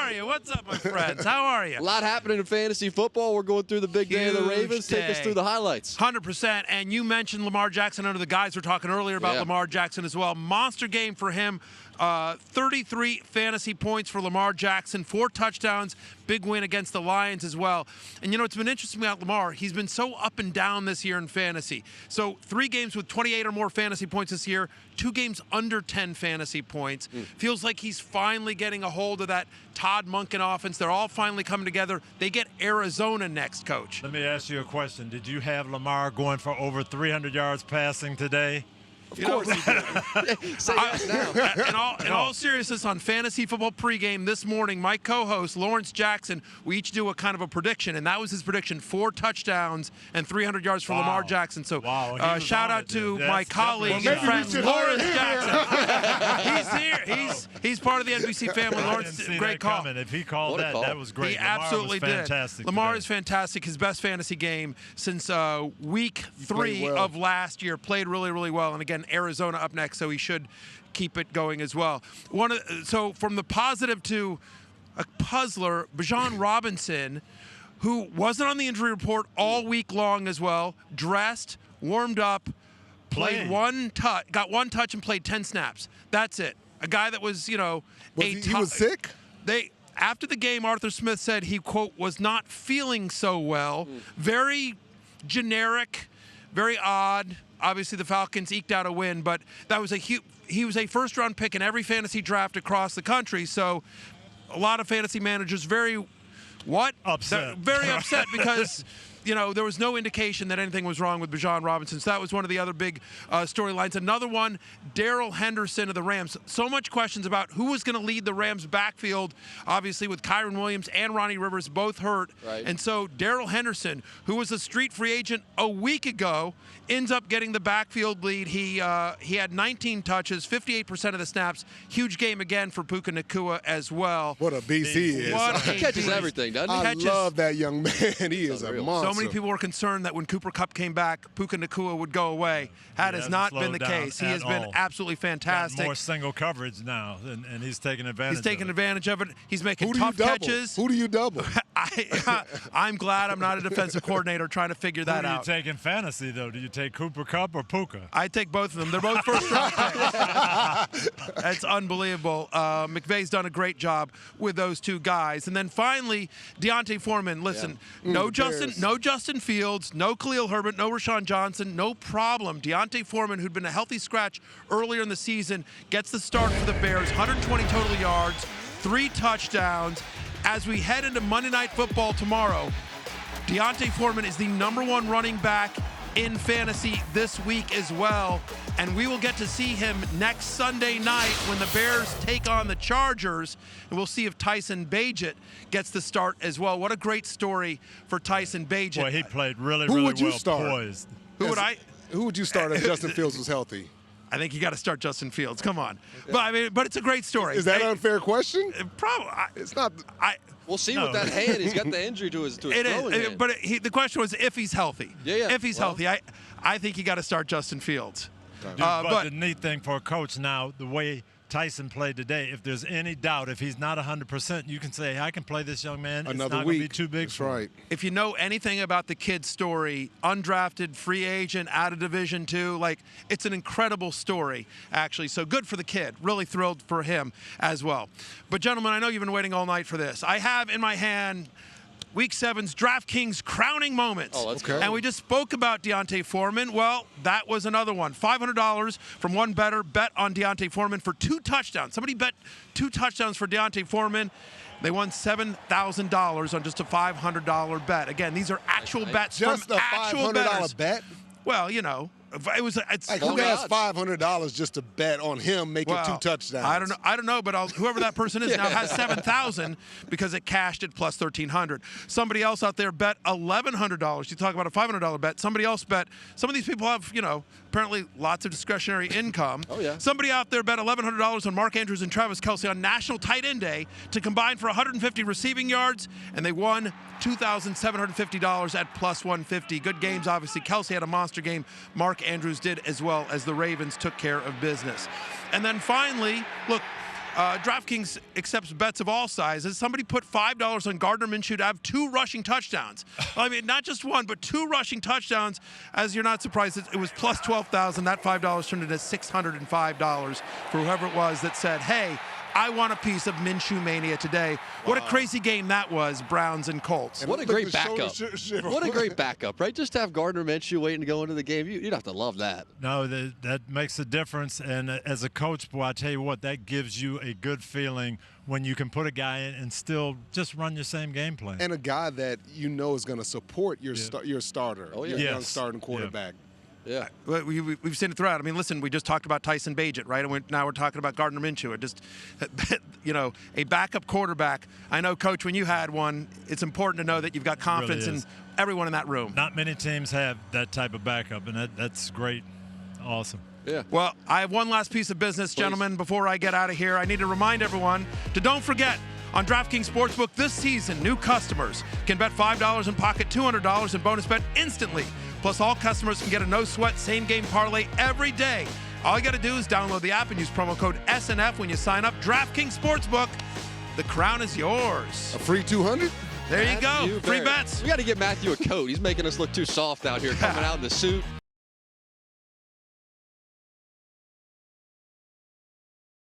are you? What's up, my friends? How are you? A lot happening in fantasy football. We're going through the big day of the Ravens. Take us through the highlights. 100%. And you mentioned Lamar Jackson. Under the guys were talking earlier about Lamar Jackson as well. Monster game for him. 33 fantasy points for Lamar Jackson, 4 touchdowns, big win against the Lions as well. And, you know, it's been interesting about Lamar. He's been so up and down this year in fantasy. So 3 games with 28 or more fantasy points this year, 2 games under 10 fantasy points. Feels like he's finally getting a hold of that Todd Monken offense. They're all finally coming together. They get Arizona next, Coach. Let me ask you a question. Did you have Lamar going for over 300 yards passing today? Of course he did. Say yes now. In all seriousness, on Fantasy Football Pregame this morning, my co-host, Lawrence Jackson, we each do a kind of a prediction, and that was his prediction, 4 touchdowns and 300 yards for Lamar Jackson. So shout out to my colleague and friend, Lawrence Jackson. He's here. He's part of the NBC family. Lawrence, great call. If he called that was great. He absolutely did. Lamar is fantastic. His best fantasy game since week 3 of last year. Played really, really well. And again, Arizona up next, so he should keep it going as well. So from the positive to a puzzler, Bijan Robinson, who wasn't on the injury report all week long as well, dressed, warmed up, got 1 touch and played 10 snaps. That's it. A guy that was, you know, he was sick? After the game, Arthur Smith said he, quote, was not feeling so well. Very generic, very odd. Obviously, the Falcons eked out a win, but that was he was a first-round pick in every fantasy draft across the country. So a lot of fantasy managers very upset because you know, there was no indication that anything was wrong with Bijan Robinson. So that was one of the other big storylines. Another one, Darrell Henderson of the Rams. So much questions about who was going to lead the Rams backfield, obviously with Kyron Williams and Ronnie Rivers both hurt. And so Darrell Henderson, who was a street free agent a week ago, ends up getting the backfield lead. He had 19 touches, 58% of the snaps. Huge game again for Puka Nacua as well. What a beast he is. He catches everything, doesn't he? I love that young man. He is a monster. So many people were concerned that when Cooper Kupp came back, Puka Nacua would go away. That has not been the case. He has been absolutely fantastic. Got more single coverage now, and he's taking advantage. He's taking advantage of it. He's making tough catches. Who do you double? I'm glad I'm not a defensive coordinator trying to figure that out. Who do you take in fantasy, though? Do you take Cooper Kupp or Puka? I take both of them. They're both first-round picks. That's unbelievable. McVay's done a great job with those 2 guys. And then finally, D'Onta Foreman. Listen, no Justin Fields, no Khalil Herbert, no Rashawn Johnson, no problem. D'Onta Foreman, who'd been a healthy scratch earlier in the season, gets the start for the Bears. 120 total yards, 3 touchdowns. As we head into Monday Night Football tomorrow, D'Onta Foreman is the #1 running back in fantasy this week as well. And we will get to see him next Sunday night when the Bears take on the Chargers. And we'll see if Tyson Bagent gets the start as well. What a great story for Tyson Bagent. Boy, he played really well poised. Who would you start if Justin Fields was healthy? I think you got to start Justin Fields. Come on. But it's a great story. Is that an unfair question? Probably. It's not. We'll see with that hand. He's got the injury to his throwing hand. But the question was if he's healthy. Yeah. If he's healthy, I think you got to start Justin Fields. But the neat thing for a coach now, the way Tyson played today, if there's any doubt, if he's not 100%, you can say, hey, I can play this young man. Another it's not week. Going to be too big. That's right. If you know anything about the kid's story, undrafted, free agent, out of Division II, it's an incredible story, actually. So good for the kid. Really thrilled for him as well. But, gentlemen, I know you've been waiting all night for this. I have in my hand Week 7's DraftKings crowning moments. Oh, let's go. And we just spoke about D'Onta Foreman. Well, that was another one. $500 from one bettor bet on D'Onta Foreman for 2 touchdowns. Somebody bet 2 touchdowns for D'Onta Foreman. They won $7,000 on just a $500 bet. Again, these are actual bets from actual bettors. Just a $500 bet? Well, you know. It's who has $500 just to bet on him making 2 touchdowns? I don't know, but whoever that person is now has $7,000 because it cashed at plus $1,300. Somebody else out there bet $1,100. You talk about a $500 bet. Somebody else bet. Some of these people have, apparently lots of discretionary income. Oh yeah. Somebody out there bet $1,100 on Mark Andrews and Travis Kelce on National Tight End Day to combine for 150 receiving yards, and they won $2,750 at plus 150. Good games, obviously. Kelce had a monster game. Mark Andrews did as well, as the Ravens took care of business. And then finally, look, DraftKings accepts bets of all sizes. Somebody put $5 on Gardner Minshew to have 2 rushing touchdowns. I mean, not just 1, but 2 rushing touchdowns. As you're not surprised, it was plus 12,000. That $5 turned into $605 for whoever it was that said, hey, I want a piece of Minshew Mania today. What a crazy game that was, Browns and Colts. And what a great backup. What a great backup, right? Just to have Gardner Minshew waiting to go into the game, you'd have to love that. No, that makes a difference. And as a coach, boy, I tell you what, that gives you a good feeling when you can put a guy in and still just run your same game plan. And a guy that you know is going to support your your starter, your young starting quarterback. Yeah. We've seen it throughout. I mean, listen, we just talked about Tyson Bagent, right? And now we're talking about Gardner Minshew. It just, a backup quarterback. I know, Coach, when you had one, it's important to know that you've got confidence in everyone in that room. Not many teams have that type of backup, and that's great. Awesome. Yeah. Well, I have one last piece of business, gentlemen, before I get out of here. I need to remind everyone to don't forget, on DraftKings Sportsbook this season, new customers can bet $5 and pocket $200 in bonus bet instantly. Plus, all customers can get a no-sweat same-game parlay every day. All you got to do is download the app and use promo code SNF when you sign up. DraftKings Sportsbook, the crown is yours. A free 200? There you go. Free bets. We got to get Matthew a coat. He's making us look too soft out here, coming out in the suit.